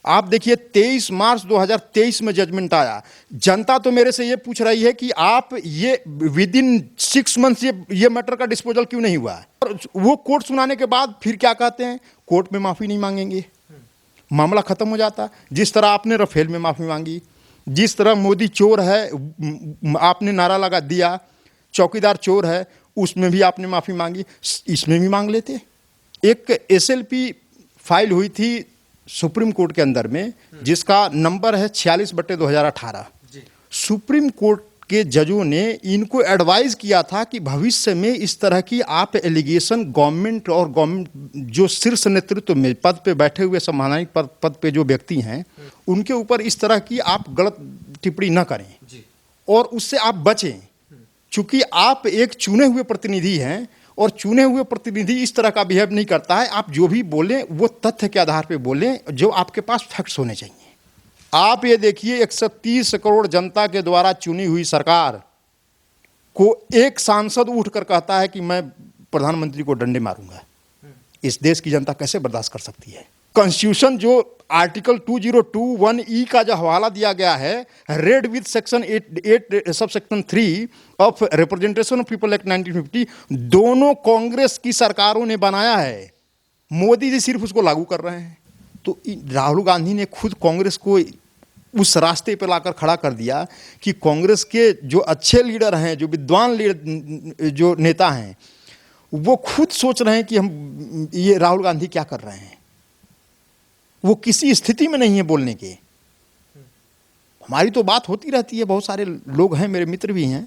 आप देखिए 23 मार्च 2023 में जजमेंट आया। जनता तो मेरे से ये पूछ रही है कि आप ये विद इन 6 मंथ्स ये मैटर का डिस्पोजल क्यों नहीं हुआ है। और वो कोर्ट सुनाने के बाद फिर क्या कहते हैं, कोर्ट में माफ़ी नहीं मांगेंगे, मामला खत्म हो जाता। जिस तरह आपने राफेल में माफ़ी मांगी, जिस तरह मोदी चोर है आपने नारा लगा दिया, चौकीदार चोर है उसमें भी आपने माफ़ी मांगी, इसमें भी मांग लेते। एक SLP फाइल हुई थी सुप्रीम कोर्ट के अंदर में जिसका नंबर है 46/2018। सुप्रीम कोर्ट के जजों ने इनको एडवाइस किया था कि भविष्य में इस तरह की आप एलिगेशन गवर्नमेंट और गवर्नमेंट जो शीर्ष नेतृत्व में पद पे बैठे हुए संवैधानिक पद पे जो व्यक्ति हैं उनके ऊपर इस तरह की आप गलत टिप्पणी न करें और उससे आप बचें, चूंकि आप एक चुने हुए प्रतिनिधि हैं और चुने हुए प्रतिनिधि इस तरह का बिहेव नहीं करता है। आप जो भी बोलें वो तथ्य के आधार पे बोलें, जो आपके पास फैक्ट्स होने चाहिए। आप ये देखिए 130 करोड़ जनता के द्वारा चुनी हुई सरकार को एक सांसद उठकर कहता है कि मैं प्रधानमंत्री को डंडे मारूंगा। इस देश की जनता कैसे बर्दाश्त कर सकती है। कॉन्स्टिट्यूशन जो आर्टिकल 2021E का जो हवाला दिया गया है, read with section 8 subsection 3 of representation of people act 1950, दोनों कांग्रेस की सरकारों ने बनाया है, मोदी जी सिर्फ उसको लागू कर रहे हैं। तो राहुल गांधी ने खुद कांग्रेस को उस रास्ते पर लाकर खड़ा कर दिया कि कांग्रेस के जो अच्छे लीडर हैं, जो विद्वान लीडर, जो नेता हैं, वो खुद सोच रहे हैं कि हम ये राहुल गांधी क्या कर रहे हैं। वो किसी स्थिति में नहीं है बोलने के। हमारी तो बात होती रहती है, बहुत सारे लोग हैं, मेरे मित्र भी हैं,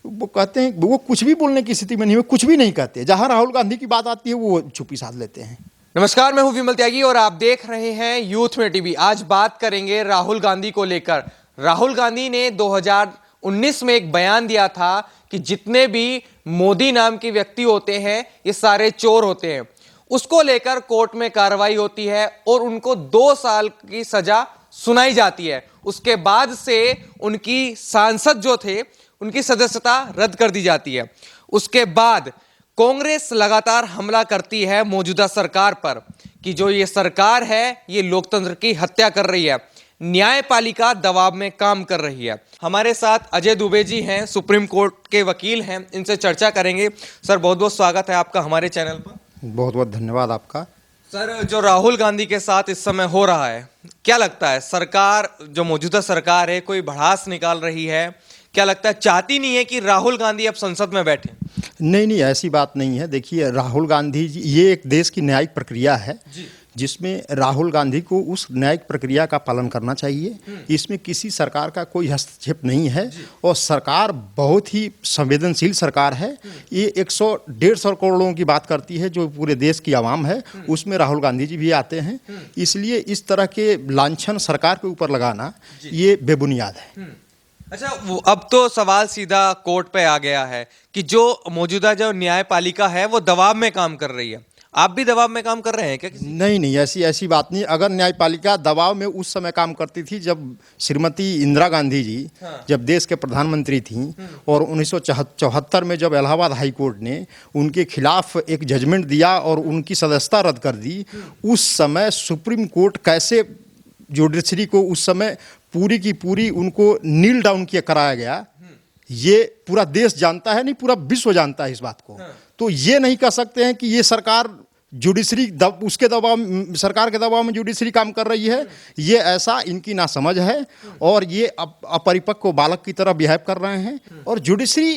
वो कहते हैं वो कुछ भी बोलने की स्थिति में नहीं है, कुछ भी नहीं कहते। जहां राहुल गांधी की बात आती है वो चुप्पी साध लेते हैं। नमस्कार, मैं हूं विमल त्यागी और आप देख रहे हैं यूथ में टीवी। आज बात करेंगे राहुल गांधी को लेकर। राहुल गांधी ने 2019 में एक बयान दिया था कि जितने भी मोदी नाम के व्यक्ति होते हैं ये सारे चोर होते हैं। उसको लेकर कोर्ट में कार्रवाई होती है और उनको 2 साल की सजा सुनाई जाती है। उसके बाद से उनकी सांसद जो थे उनकी सदस्यता रद्द कर दी जाती है। उसके बाद कांग्रेस लगातार हमला करती है मौजूदा सरकार पर कि जो ये सरकार है ये लोकतंत्र की हत्या कर रही है, न्यायपालिका दबाव में काम कर रही है। हमारे साथ अजय दुबे जी हैं, सुप्रीम कोर्ट के वकील हैं, इनसे चर्चा करेंगे। सर, बहुत बहुत स्वागत है आपका हमारे चैनल पर। बहुत बहुत धन्यवाद आपका। सर, जो राहुल गांधी के साथ इस समय हो रहा है, क्या लगता है सरकार, जो मौजूदा सरकार है, कोई भड़ास निकाल रही है? क्या लगता है चाहती नहीं है कि राहुल गांधी अब संसद में बैठे? नहीं, ऐसी बात नहीं है। देखिए, राहुल गांधी जी, ये एक देश की न्यायिक प्रक्रिया है जिसमें राहुल गांधी को उस न्यायिक प्रक्रिया का पालन करना चाहिए। इसमें किसी सरकार का कोई हस्तक्षेप नहीं है और सरकार बहुत ही संवेदनशील सरकार है। ये 100-150 करोड़ लोगों की बात करती है जो पूरे देश की आवाम है, उसमें राहुल गांधी जी भी आते हैं। इसलिए इस तरह के लांछन सरकार के ऊपर लगाना ये बेबुनियाद है। अच्छा, अब तो सवाल सीधा कोर्ट पे आ गया है कि जो मौजूदा जो न्यायपालिका है वो दबाव में काम कर रही है। आप भी दबाव में काम कर रहे हैं क्या? नहीं, ऐसी बात नहीं। अगर न्यायपालिका दबाव में उस समय काम करती थी जब श्रीमती इंदिरा गांधी जी जब देश के प्रधानमंत्री थीं और 1974 में जब इलाहाबाद हाई कोर्ट ने उनके खिलाफ एक जजमेंट दिया और उनकी सदस्यता रद्द कर दी, उस समय सुप्रीम कोर्ट कैसे जुडिशरी को उस समय पूरी की पूरी उनको नील डाउन किया कराया गया, ये पूरा देश जानता है, नहीं पूरा विश्व जानता है इस बात को। तो ये नहीं कह सकते हैं कि ये सरकार जुडिशरी उसके दबाव, सरकार के दबाव में जुडिशरी काम कर रही है। ये ऐसा इनकी नासमझ है और ये अपरिपक्व बालक की तरह बिहेव कर रहे हैं। और जुडिशरी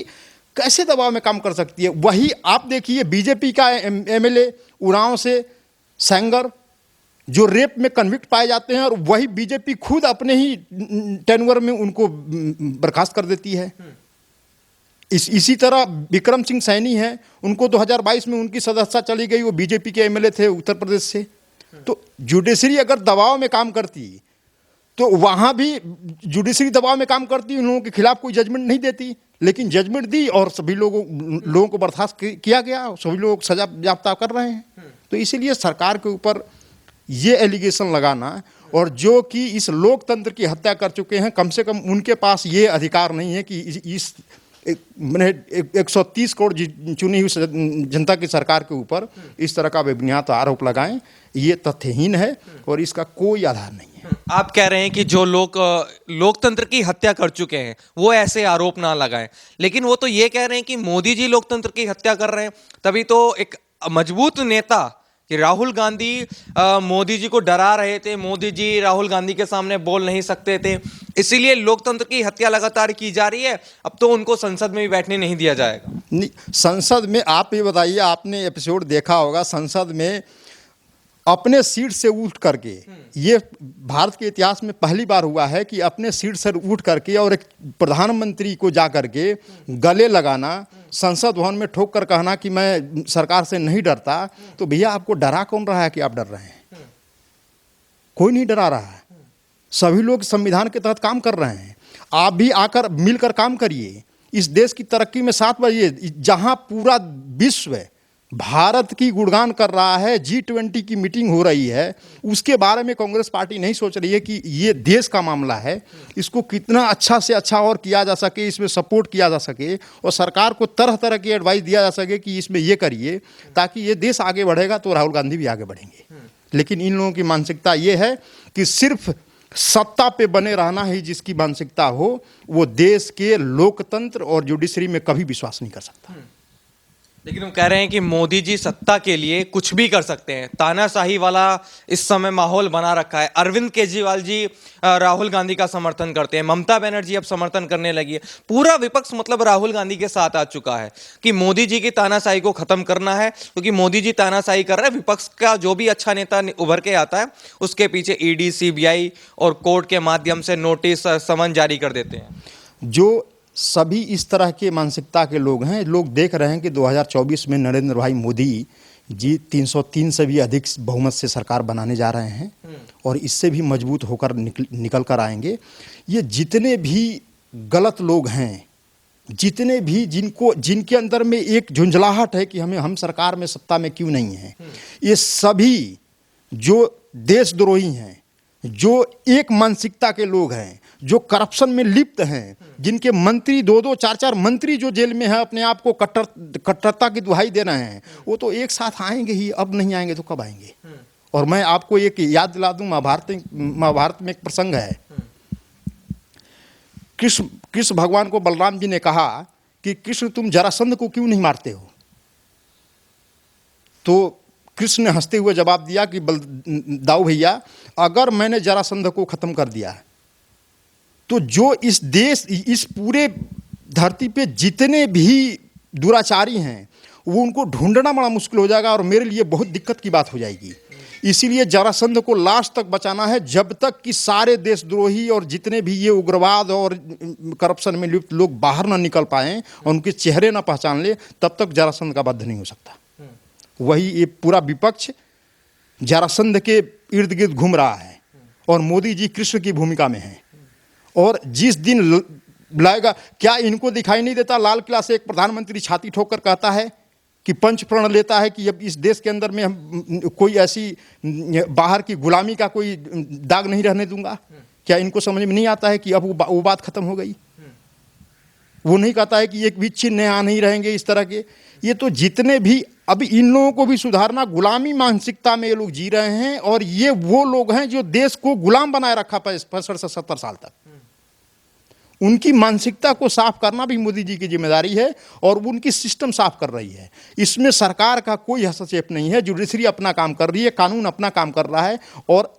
कैसे दबाव में काम कर सकती है? वही आप देखिए, बीजेपी का MLA उरांव से सेंगर जो रेप में कन्विक्ट पाए जाते हैं और वही बीजेपी खुद अपने ही टेन्योर में उनको बर्खास्त कर देती है। इसी तरह विक्रम सिंह सैनी हैं, उनको 2022 में उनकी सदस्यता चली गई, वो बीजेपी के MLA थे उत्तर प्रदेश से। तो जुडिशरी अगर दबाव में काम करती तो वहाँ भी जुडिशरी दबाव में काम करती, उन लोगों के खिलाफ कोई जजमेंट नहीं देती, लेकिन जजमेंट दी और सभी लोगों को बर्खास्त किया गया, सभी लोग सजा याफ्ता कर रहे हैं। तो इसीलिए सरकार के ऊपर ये एलिगेशन लगाना, और जो कि इस लोकतंत्र की हत्या कर चुके हैं, कम से कम उनके पास ये अधिकार नहीं है कि इस मैंने 130 करोड़ चुनी हुई जनता की सरकार के ऊपर इस तरह का बेबुनियाद आरोप लगाएं, ये तथ्यहीन है और इसका कोई आधार नहीं है। आप कह रहे हैं कि जो लोग लोकतंत्र की हत्या कर चुके हैं वो ऐसे आरोप ना लगाएं, लेकिन वो तो ये कह रहे हैं कि मोदी जी लोकतंत्र की हत्या कर रहे हैं। तभी तो एक मजबूत नेता कि राहुल गांधी मोदी जी को डरा रहे थे, मोदी जी राहुल गांधी के सामने बोल नहीं सकते थे, इसीलिए लोकतंत्र की हत्या लगातार की जा रही है। अब तो उनको संसद में भी बैठने नहीं दिया जाएगा। नहीं, संसद में आप ये बताइए, आपने एपिसोड देखा होगा, संसद में अपने सीट से उठ करके, ये भारत के इतिहास में पहली बार हुआ है कि अपने सीट से उठ करके और एक प्रधानमंत्री को जा करके गले लगाना, संसद भवन में ठोक कर कहना कि मैं सरकार से नहीं डरता। तो भैया आपको डरा कौन रहा है कि आप डर रहे हैं? कोई नहीं डरा रहा है। सभी लोग संविधान के तहत काम कर रहे हैं। आप भी आकर मिलकर काम करिए, इस देश की तरक्की में साथ बढ़िए। जहां पूरा विश्व भारत की गुणगान कर रहा है, G20 की मीटिंग हो रही है, उसके बारे में कांग्रेस पार्टी नहीं सोच रही है कि ये देश का मामला है, इसको कितना अच्छा से अच्छा और किया जा सके, इसमें सपोर्ट किया जा सके और सरकार को तरह तरह की एडवाइस दिया जा सके कि इसमें ये करिए, ताकि ये देश आगे बढ़ेगा तो राहुल गांधी भी आगे बढ़ेंगे। लेकिन इन लोगों की मानसिकता ये है कि सिर्फ सत्ता पे बने रहना ही जिसकी मानसिकता हो, वो देश के लोकतंत्र और जुडिशरी में कभी विश्वास नहीं कर सकता। लेकिन हम कह रहे हैं कि मोदी जी सत्ता के लिए कुछ भी कर सकते हैं। तानाशाही वाला इस समय माहौल बना रखा है। अरविंद केजरीवाल जी राहुल गांधी का समर्थन करते हैं, ममता बनर्जी अब समर्थन करने लगी है। पूरा विपक्ष मतलब राहुल गांधी के साथ आ चुका है कि मोदी जी की तानाशाही को खत्म करना है, क्योंकि मोदी जी तानाशाही कर रहे हैं। विपक्ष का जो भी अच्छा नेता उभर के आता है उसके पीछे ईडी, सीबीआई और कोर्ट के माध्यम से नोटिस, समन जारी कर देते हैं। जो सभी इस तरह के मानसिकता के लोग हैं, लोग देख रहे हैं कि 2024 में नरेंद्र भाई मोदी जी 303 से भी अधिक बहुमत से सरकार बनाने जा रहे हैं और इससे भी मजबूत होकर निकल कर आएंगे। ये जितने भी गलत लोग हैं, जितने भी जिनके अंदर में एक झुंझलाहट है कि हम सरकार में सत्ता में क्यों नहीं हैं, ये सभी जो देशद्रोही हैं, जो एक मानसिकता के लोग हैं, जो करप्शन में लिप्त हैं, जिनके मंत्री 2-2, 4-4 मंत्री जो जेल में हैं, अपने आप को कट्टरता की दुहाई दे रहे हैं, वो तो एक साथ आएंगे ही। अब नहीं आएंगे तो कब आएंगे? और मैं आपको एक याद दिला दूं, महाभारत में एक प्रसंग है। कृष्ण भगवान को बलराम जी ने कहा कि कृष्ण तुम जरासंध को क्यों नहीं मारते हो? तो कृष्ण ने हंसते हुए जवाब दिया कि दाऊ भैया, अगर मैंने जरासंध को खत्म कर दिया तो जो इस पूरे धरती पे जितने भी दुराचारी हैं वो उनको ढूंढना बड़ा मुश्किल हो जाएगा और मेरे लिए बहुत दिक्कत की बात हो जाएगी। इसीलिए जरासंध को लास्ट तक बचाना है, जब तक कि सारे देशद्रोही और जितने भी ये उग्रवाद और करप्शन में लिप्त लोग बाहर ना निकल पाएं और उनके चेहरे ना पहचान ले, तब तक जरासंध का वध नहीं हो सकता। वही ये पूरा विपक्ष जरासंध के इर्द गिर्द घूम रहा है और मोदी जी कृष्ण की भूमिका में हैं। और जिस दिन लाएगा, क्या इनको दिखाई नहीं देता लाल किला से एक प्रधानमंत्री छाती ठोक कर कहता है कि पंच प्रण लेता है कि अब इस देश के अंदर में हम कोई ऐसी बाहर की गुलामी का कोई दाग नहीं रहने दूंगा? क्या इनको समझ में नहीं आता है कि अब वो बात खत्म हो गई? वो नहीं कहता है कि एक भी चिन्ह यहाँ नहीं रहेंगे इस तरह के। ये तो जितने भी, अभी इन लोगों को भी सुधारना, गुलामी मानसिकता में ये लोग जी रहे हैं और ये वो लोग हैं जो देश को गुलाम बनाए रखा 65 से 70 साल तक। उनकी मानसिकता को साफ करना भी मोदी जी की जिम्मेदारी है और उनकी सिस्टम साफ कर रही है। इसमें सरकार का कोई हस्तक्षेप नहीं है। जुडिशरी अपना काम कर रही है, कानून अपना काम कर रहा है। और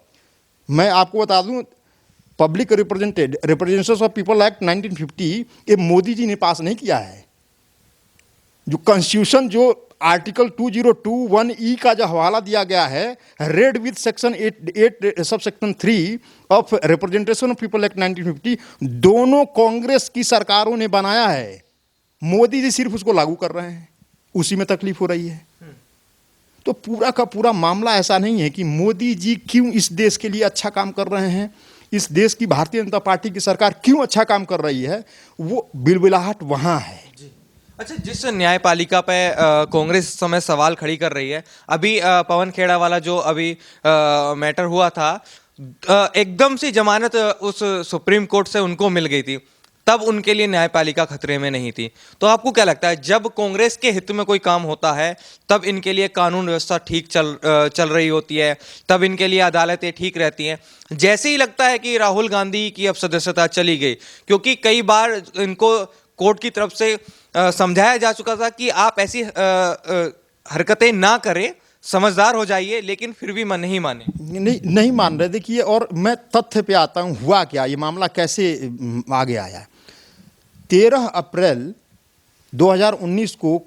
मैं आपको बता दूं, public representation of people act 1950 ये मोदी जी ने पास नहीं किया है। जो कॉन्स्टिट्यूशन, जो आर्टिकल 2021E का जो हवाला दिया गया है, red with section 8 sub section 3 of representation of people act 1950, दोनों कांग्रेस की सरकारों ने बनाया है। मोदी जी सिर्फ उसको लागू कर रहे हैं, उसी में तकलीफ हो रही है। तो पूरा का पूरा मामला ऐसा नहीं है कि मोदी जी क्यों इस देश के लिए अच्छा काम कर रहे हैं, इस देश की भारतीय जनता पार्टी की सरकार क्यों अच्छा काम कर रही है, वो बिलबिलाहट वहाँ है। अच्छा, जिस न्यायपालिका पे कांग्रेस इस समय सवाल खड़ी कर रही है, अभी पवन खेड़ा वाला जो अभी मैटर हुआ था, एकदम से जमानत उस सुप्रीम कोर्ट से उनको मिल गई थी। तब उनके लिए न्यायपालिका खतरे में नहीं थी। तो आपको क्या लगता है, जब कांग्रेस के हित में कोई काम होता है तब इनके लिए कानून व्यवस्था ठीक चल रही होती है, तब इनके लिए अदालतें ठीक रहती हैं? जैसे ही लगता है कि राहुल गांधी की अब सदस्यता चली गई, क्योंकि कई बार इनको कोर्ट की तरफ से समझाया जा चुका था कि आप ऐसी हरकतें ना करें, समझदार हो जाइए, लेकिन फिर भी मन नहीं माने। नहीं मान रहे। देखिए, और मैं तथ्य पे आता हूँ, हुआ क्या, ये मामला कैसे आगे आया। 13 अप्रैल 2019 को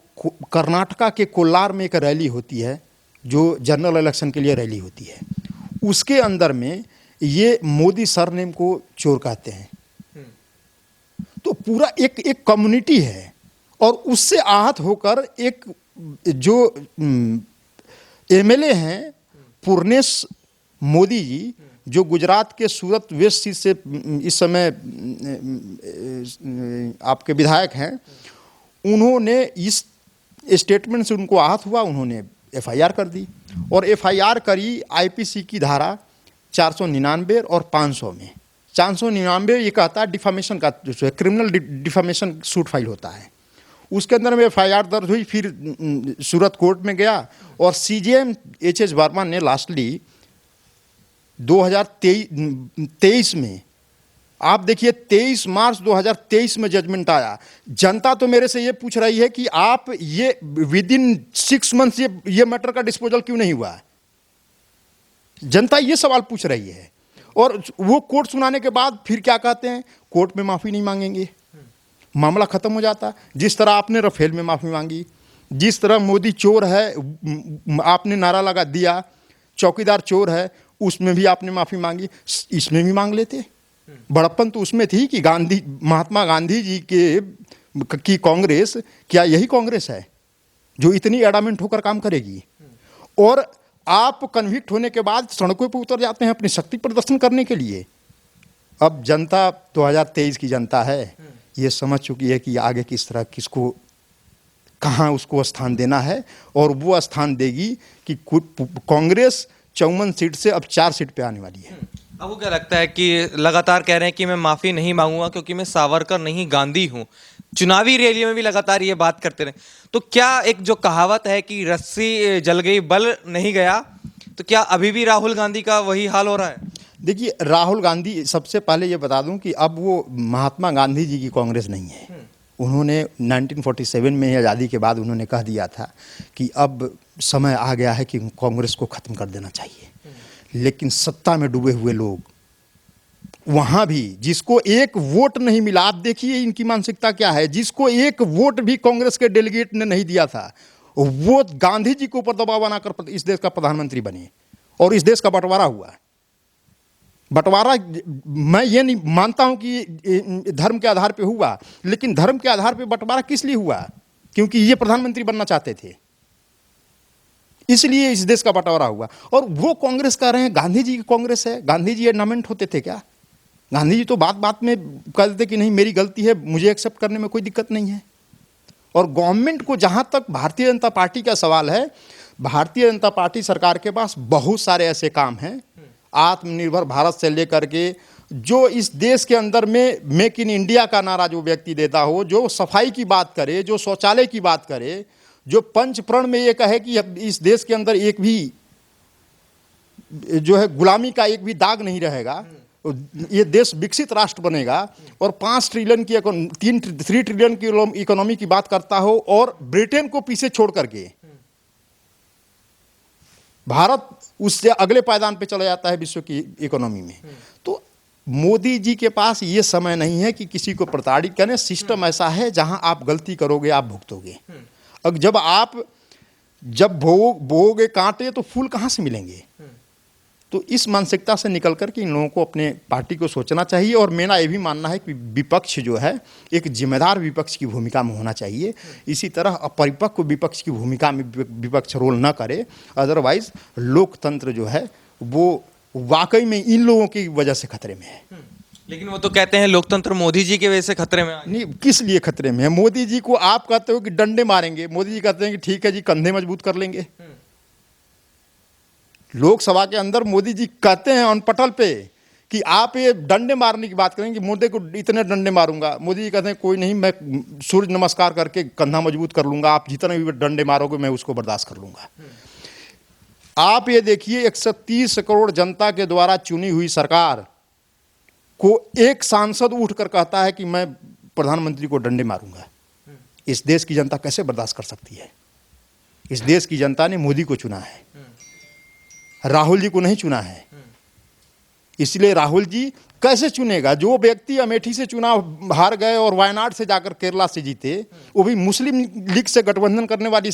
कर्नाटका के कोलार में एक रैली होती है, जो जनरल इलेक्शन के लिए रैली होती है। उसके अंदर में ये मोदी सरनेम को चोर कहते हैं। तो पूरा एक कम्युनिटी है, और उससे आहत होकर एक जो एमएलए हैं पूर्णेश मोदी जी, जो गुजरात के सूरत वेस्ट सीट से इस समय आपके विधायक हैं, उन्होंने इस स्टेटमेंट से उनको आहत हुआ, उन्होंने एफआईआर कर दी। और एफआईआर करी आईपीसी की धारा 499 और 500 में। 499 ये कहता है डिफामेशन का, जो है क्रिमिनल डिफामेशन सूट फाइल होता है। उसके अंदर में एफआईआर दर्ज हुई, फिर सूरत कोर्ट में गया, और सीजेएम एचएस वर्मा ने लास्टली 2023 में, आप देखिए 23 मार्च 2023 में जजमेंट आया। जनता तो मेरे से ये पूछ रही है कि आप ये विद इन 6 मंथ्स ये मैटर का डिस्पोजल क्यों नहीं हुआ है। जनता ये सवाल पूछ रही है। और वो कोर्ट सुनाने के बाद फिर क्या कहते हैं, कोर्ट में माफ़ी नहीं मांगेंगे, मामला खत्म हो जाता। जिस तरह आपने राफेल में माफ़ी मांगी, जिस तरह मोदी चोर है आपने नारा लगा दिया, चौकीदार चोर है उसमें भी आपने माफ़ी मांगी, इसमें भी मांग लेते। बड़प्पन तो उसमें थी कि महात्मा गांधी जी की कांग्रेस, क्या यही कांग्रेस है जो इतनी एडामेंट होकर काम करेगी? और आप कन्विक्ट होने के बाद सड़कों पर उतर जाते हैं अपनी शक्ति प्रदर्शन करने के लिए। अब जनता 2023 की जनता है, ये समझ चुकी है कि आगे किस तरह किसको कहाँ उसको स्थान देना है, और वो स्थान देगी कि कांग्रेस 54 सीट से अब 4 सीट पे आने वाली है। आपको क्या लगता है कि लगातार कह रहे हैं कि मैं माफ़ी नहीं मांगूंगा क्योंकि मैं सावरकर नहीं गांधी हूं, चुनावी रैलियों में भी लगातार ये बात करते रहे, तो क्या एक जो कहावत है कि रस्सी जल गई बल नहीं गया, तो क्या अभी भी राहुल गांधी का वही हाल हो रहा है? देखिए, राहुल गांधी, सबसे पहले ये बता दूं कि अब वो महात्मा गांधी जी की कांग्रेस नहीं है। उन्होंने 1947 में आज़ादी के बाद उन्होंने कह दिया था कि अब समय आ गया है कि कांग्रेस को ख़त्म कर देना चाहिए। लेकिन सत्ता में डूबे हुए लोग, वहाँ भी जिसको एक वोट नहीं मिला, आप देखिए इनकी मानसिकता क्या है, जिसको एक वोट भी कांग्रेस के डेलीगेट ने नहीं दिया था, वो गांधी जी के ऊपर दबाव बनाकर इस देश का प्रधानमंत्री बने, और इस देश का बंटवारा हुआ। बंटवारा मैं ये नहीं मानता हूं कि धर्म के आधार पे हुआ, लेकिन धर्म के आधार पे बंटवारा किस लिए हुआ? क्योंकि ये प्रधानमंत्री बनना चाहते थे, इसलिए इस देश का बंटवारा हुआ। और वो कांग्रेस कह रहे हैं गांधी जी की कांग्रेस है। गांधी जी एडमेंट होते थे क्या? गांधी जी तो बात बात में कह देते कि नहीं मेरी गलती है, मुझे एक्सेप्ट करने में कोई दिक्कत नहीं है। और गवर्नमेंट को, जहां तक भारतीय जनता पार्टी का सवाल है, भारतीय जनता पार्टी सरकार के पास बहुत सारे ऐसे काम हैं, आत्मनिर्भर भारत से लेकर के, जो इस देश के अंदर में मेक इन इंडिया का नारा जो व्यक्ति देता हो, जो सफाई की बात करे, जो शौचालय की बात करे, जो पंचप्रण में ये कहे कि इस देश के अंदर एक भी जो है गुलामी का एक भी दाग नहीं रहेगा, ये देश विकसित राष्ट्र बनेगा, और 5 ट्रिलियन की 3 ट्रिलियन की इकोनॉमी की बात करता हो, और ब्रिटेन को पीछे छोड़ करके भारत उससे अगले पायदान पे चला जाता है विश्व की इकोनॉमी में। तो मोदी जी के पास ये समय नहीं है कि किसी को प्रताड़ित करें। सिस्टम ऐसा है जहां आप गलती करोगे आप भुगतोगे। अब जब बोओगे कांटे तो फूल कहां से मिलेंगे? तो इस मानसिकता से निकल कर के इन लोगों को अपने पार्टी को सोचना चाहिए। और मेरा ये भी मानना है कि विपक्ष जो है एक जिम्मेदार विपक्ष की भूमिका में होना चाहिए। इसी तरह अपरिपक्व विपक्ष की भूमिका में विपक्ष रोल न करे, अदरवाइज लोकतंत्र जो है वो वाकई में इन लोगों की वजह से खतरे में है। लेकिन वो तो कहते हैं लोकतंत्र मोदी जी की वजह से खतरे में। नहीं, किस लिए खतरे में है? मोदी जी को आप कहते हो कि डंडे मारेंगे, मोदी जी कहते हैं कि ठीक है जी कंधे मजबूत कर लेंगे। लोकसभा के अंदर मोदी जी कहते हैं ऑन पटल पे कि आप ये डंडे मारने की बात करें कि मोदी को इतने डंडे मारूंगा, मोदी जी कहते हैं कोई नहीं, मैं सूर्य नमस्कार करके कंधा मजबूत कर लूंगा, आप जितने भी डंडे मारोगे मैं उसको बर्दाश्त कर लूंगा। आप ये देखिए 130 करोड़ जनता के द्वारा चुनी हुई सरकार को एक सांसद उठकर कहता है कि मैं प्रधानमंत्री को डंडे मारूंगा। इस देश की जनता कैसे बर्दाश्त कर सकती है? इस देश की जनता ने मोदी को चुना है, राहुल जी को नहीं चुना है। इसलिए राहुल जी कैसे चुनेगा? जो व्यक्ति अमेठी से चुनाव हार गए और वायनाड से जाकर केरला से जीते, वो भी मुस्लिम लीग से गठबंधन करने वाली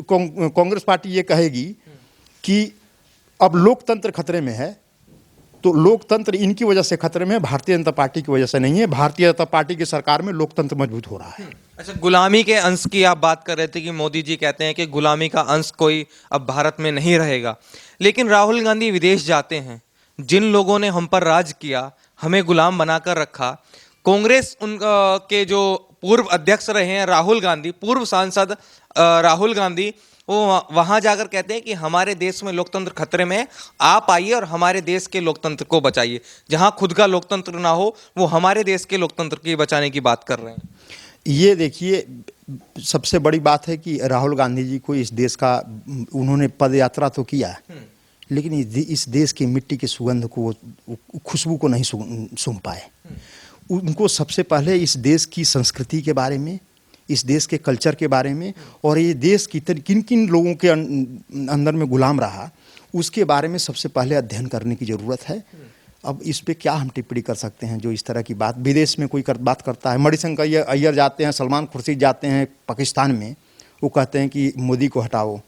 कांग्रेस पार्टी ये कहेगी कि अब लोकतंत्र खतरे में है, तो लोकतंत्र इनकी वजह से खतरे में है, भारतीय जनता पार्टी की वजह से नहीं है। भारतीय जनता पार्टी की सरकार में लोकतंत्र मजबूत हो रहा है। अच्छा, गुलामी के अंश की आप बात कर रहे थे कि मोदी जी कहते हैं कि गुलामी का अंश कोई अब भारत में नहीं रहेगा, लेकिन राहुल गांधी विदेश जाते हैं। जिन लोगों ने हम पर राज किया, हमें गुलाम बनाकर रखा, कांग्रेस के जो पूर्व अध्यक्ष रहे हैं राहुल गांधी, पूर्व सांसद राहुल गांधी, वो वहां जाकर कहते हैं कि हमारे देश में लोकतंत्र खतरे में है, आप आइए और हमारे देश के लोकतंत्र को बचाइए। जहां खुद का लोकतंत्र ना हो, वो हमारे देश के लोकतंत्र की बचाने की बात कर रहे हैं। ये देखिए, सबसे बड़ी बात है कि राहुल गांधी जी को इस देश का, उन्होंने पद यात्रा तो किया, लेकिन इस देश की मिट्टी की सुगंध को, खुशबू को नहीं सूंघ पाए। उनको सबसे पहले इस देश की संस्कृति के बारे में, इस देश के कल्चर के बारे में, और ये देश किन किन लोगों के अंदर में गुलाम रहा, उसके बारे में सबसे पहले अध्ययन करने की ज़रूरत है। अब इस पे क्या हम टिप्पणी कर सकते हैं? जो इस तरह की बात विदेश में कोई बात करता है, मणिशंकर अय्यर जाते हैं, सलमान खुर्शीद जाते हैं पाकिस्तान में, वो कहते हैं कि मोदी को हटाओ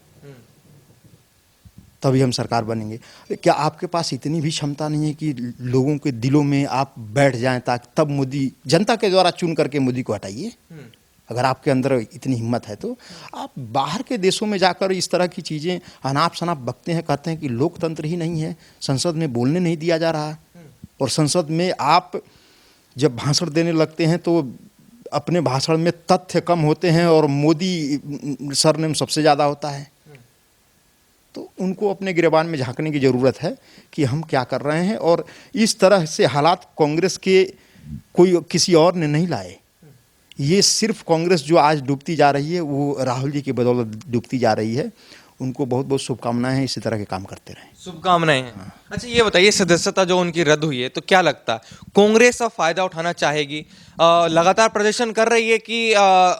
तभी हम सरकार बनेंगे। क्या आपके पास इतनी भी क्षमता नहीं है कि लोगों के दिलों में आप बैठ जाएं, ताकि तब मोदी, जनता के द्वारा चुन करके मोदी को हटाइए? अगर आपके अंदर इतनी हिम्मत है तो आप बाहर के देशों में जाकर इस तरह की चीज़ें अनाप शनाप बकते हैं, कहते हैं कि लोकतंत्र ही नहीं है, संसद में बोलने नहीं दिया जा रहा। और संसद में आप जब भाषण देने लगते हैं तो अपने भाषण में तथ्य कम होते हैं और मोदी सरनेम सबसे ज़्यादा होता है। तो उनको अपने गिरेबान में झांकने की ज़रूरत है कि हम क्या कर रहे हैं। और इस तरह से हालात कांग्रेस के कोई किसी और ने नहीं लाए। ये सिर्फ कांग्रेस जो आज डूबती जा रही है, वो राहुल जी की बदौलत डूबती जा रही है। उनको बहुत बहुत शुभकामनाएं हैं, इसी तरह के काम करते रहें। शुभकामनाएं हैं। हाँ। अच्छा, ये बताइए, सदस्यता जो उनकी रद्द हुई है, तो क्या लगता है कांग्रेस अब फायदा उठाना चाहेगी? लगातार प्रदर्शन कर रही है कि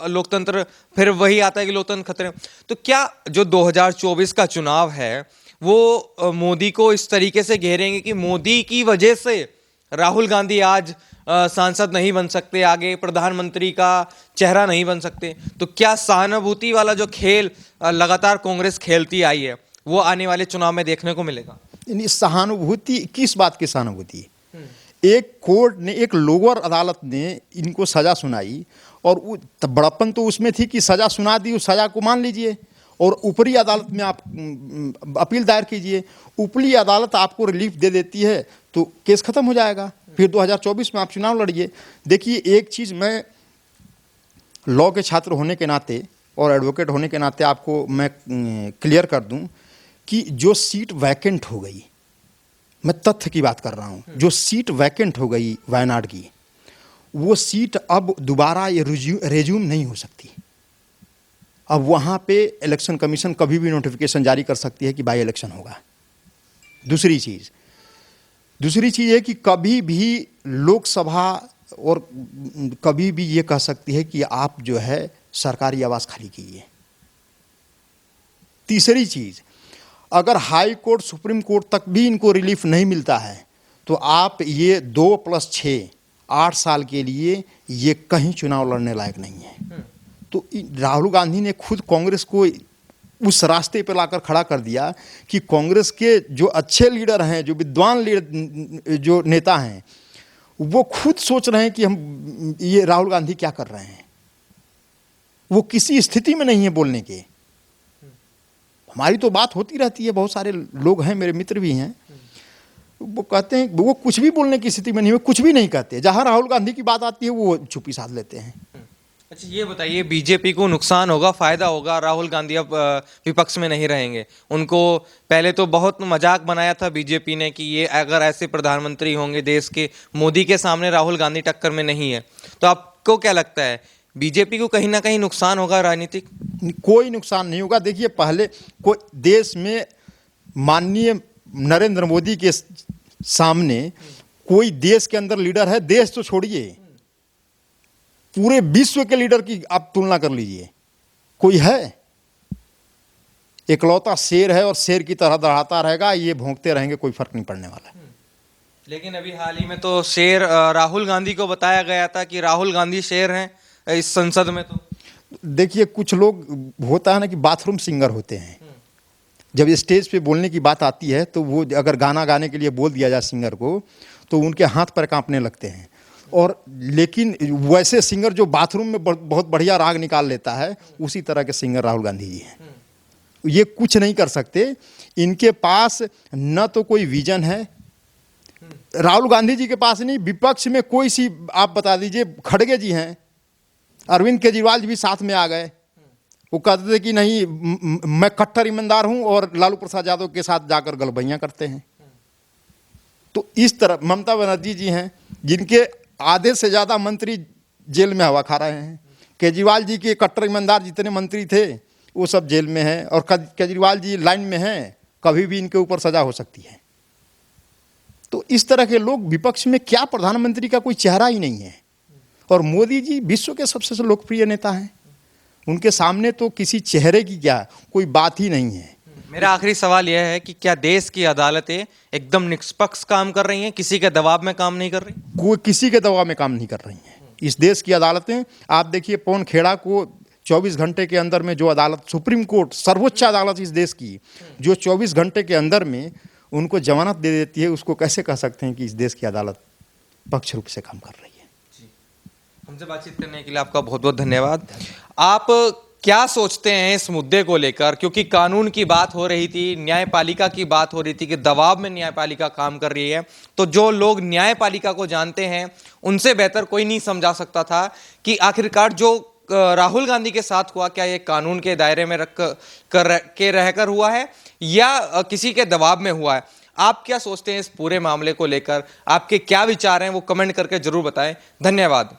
लोकतंत्र, फिर वही आता है कि लोकतंत्र खतरे में। तो क्या जो 2024 का चुनाव है वो मोदी को इस तरीके से घेरेंगे कि मोदी की वजह से राहुल गांधी आज सांसद नहीं बन सकते, आगे प्रधानमंत्री का चेहरा नहीं बन सकते? तो क्या सहानुभूति वाला जो खेल लगातार कांग्रेस खेलती आई है, वो आने वाले चुनाव में देखने को मिलेगा? सहानुभूति किस बात की सहानुभूति? एक कोर्ट ने, एक लोअर अदालत ने इनको सज़ा सुनाई, और बड़प्पन तो उसमें थी कि सज़ा सुना दी, उस सज़ा को मान लीजिए और ऊपरी अदालत में आप अपील दायर कीजिए। ऊपरी अदालत आपको रिलीफ दे देती है तो केस खत्म हो जाएगा, फिर 2024 में आप चुनाव लड़िए। देखिए, एक चीज़ मैं लॉ के छात्र होने के नाते और एडवोकेट होने के नाते आपको मैं क्लियर कर दूं कि जो सीट वैकेंट हो गई, मैं तथ्य की बात कर रहा हूं, जो सीट वैकेंट हो गई वायनाड की, वो सीट अब दोबारा ये रेज्यूम नहीं हो सकती। अब वहाँ पे इलेक्शन कमीशन कभी भी नोटिफिकेशन जारी कर सकती है कि बाई इलेक्शन होगा। दूसरी चीज़ है कि कभी भी लोकसभा और कभी भी ये कह सकती है कि आप जो है सरकारी आवास खाली कीजिए। तीसरी चीज़, अगर हाई कोर्ट, सुप्रीम कोर्ट तक भी इनको रिलीफ नहीं मिलता है तो आप ये 2+6 8 साल के लिए ये कहीं चुनाव लड़ने लायक नहीं है। तो राहुल गांधी ने खुद कांग्रेस को उस रास्ते पर लाकर खड़ा कर दिया कि कांग्रेस के जो अच्छे लीडर हैं, जो विद्वान लीडर, जो नेता हैं, वो खुद सोच रहे हैं कि हम ये राहुल गांधी क्या कर रहे हैं। वो किसी स्थिति में नहीं है बोलने के। हमारी तो बात होती रहती है, बहुत सारे लोग हैं, मेरे मित्र भी हैं, वो कहते हैं वो कुछ भी बोलने की स्थिति में नहीं है, कुछ भी नहीं कहते। जहाँ राहुल गांधी की बात आती है वो चुप्पी साध लेते हैं। अच्छा ये बताइए, बीजेपी को नुकसान होगा फायदा होगा, राहुल गांधी अब विपक्ष में नहीं रहेंगे? उनको पहले तो बहुत मजाक बनाया था बीजेपी ने कि ये अगर ऐसे प्रधानमंत्री होंगे देश के, मोदी के सामने राहुल गांधी टक्कर में नहीं है, तो आपको क्या लगता है बीजेपी को कहीं ना कहीं नुकसान होगा राजनीतिक? कोई नुकसान नहीं होगा। देखिए, पहले कोई देश में माननीय नरेंद्र मोदी के सामने कोई देश के अंदर लीडर है, देश तो छोड़िए, पूरे विश्व के लीडर की आप तुलना कर लीजिए, कोई है? इकलौता शेर है और शेर की तरह दहाड़ता रहेगा, ये भौंकते रहेंगे, कोई फर्क नहीं पड़ने वाला है। लेकिन अभी हाल ही में तो शेर राहुल गांधी को बताया गया था कि राहुल गांधी शेर हैं इस संसद में। तो देखिए, कुछ लोग होता है ना कि बाथरूम सिंगर होते हैं, जब स्टेज पे बोलने की बात आती है तो वो अगर गाना गाने के लिए बोल दिया जाए सिंगर को तो उनके हाथ पैर कांपने लगते हैं। और लेकिन वैसे सिंगर जो बाथरूम में बहुत बढ़िया राग निकाल लेता है, उसी तरह के सिंगर राहुल गांधी जी हैं। ये कुछ नहीं कर सकते, इनके पास न तो कोई विजन है। राहुल गांधी जी के पास नहीं, विपक्ष में कोई सी आप बता दीजिए, खड़गे जी हैं, अरविंद केजरीवाल जी भी साथ में आ गए, वो कहते थे कि नहीं मैं कट्टर ईमानदार हूं, और लालू प्रसाद यादव के साथ जाकर गलबैयां करते हैं। तो इस तरह ममता बनर्जी जी हैं, जिनके आधे से ज़्यादा मंत्री जेल में हवा खा रहे हैं। केजरीवाल जी के कट्टर ईमानदार जितने मंत्री थे वो सब जेल में हैं, और केजरीवाल जी लाइन में हैं, कभी भी इनके ऊपर सजा हो सकती है। तो इस तरह के लोग विपक्ष में, क्या प्रधानमंत्री का कोई चेहरा ही नहीं है। और मोदी जी विश्व के सबसे लोकप्रिय नेता हैं, उनके सामने तो किसी चेहरे की क्या कोई बात ही नहीं है। मेरा आखिरी सवाल यह है कि क्या देश की अदालतें एकदम निष्पक्ष काम कर रही हैं, किसी के दबाव में काम नहीं कर रही? कोई किसी के दबाव में काम नहीं कर रही हैं इस देश की अदालतें। आप देखिए, पवन खेड़ा को 24 घंटे के अंदर में जो अदालत, सुप्रीम कोर्ट, सर्वोच्च अदालत इस देश की, जो 24 घंटे के अंदर में उनको जमानत दे देती है, उसको कैसे कह सकते हैं कि इस देश की अदालत पक्ष रूप से काम कर रही है? हमसे बातचीत करने के लिए आपका बहुत बहुत धन्यवाद। आप क्या सोचते हैं इस मुद्दे को लेकर, क्योंकि कानून की बात हो रही थी, न्यायपालिका की बात हो रही थी कि दबाव में न्यायपालिका काम कर रही है, तो जो लोग न्यायपालिका को जानते हैं उनसे बेहतर कोई नहीं समझा सकता था कि आखिरकार जो राहुल गांधी के साथ हुआ, क्या ये कानून के दायरे में रहकर हुआ है या किसी के दबाव में हुआ है। आप क्या सोचते हैं इस पूरे मामले को लेकर, आपके क्या विचार हैं वो कमेंट करके जरूर बताएं। धन्यवाद।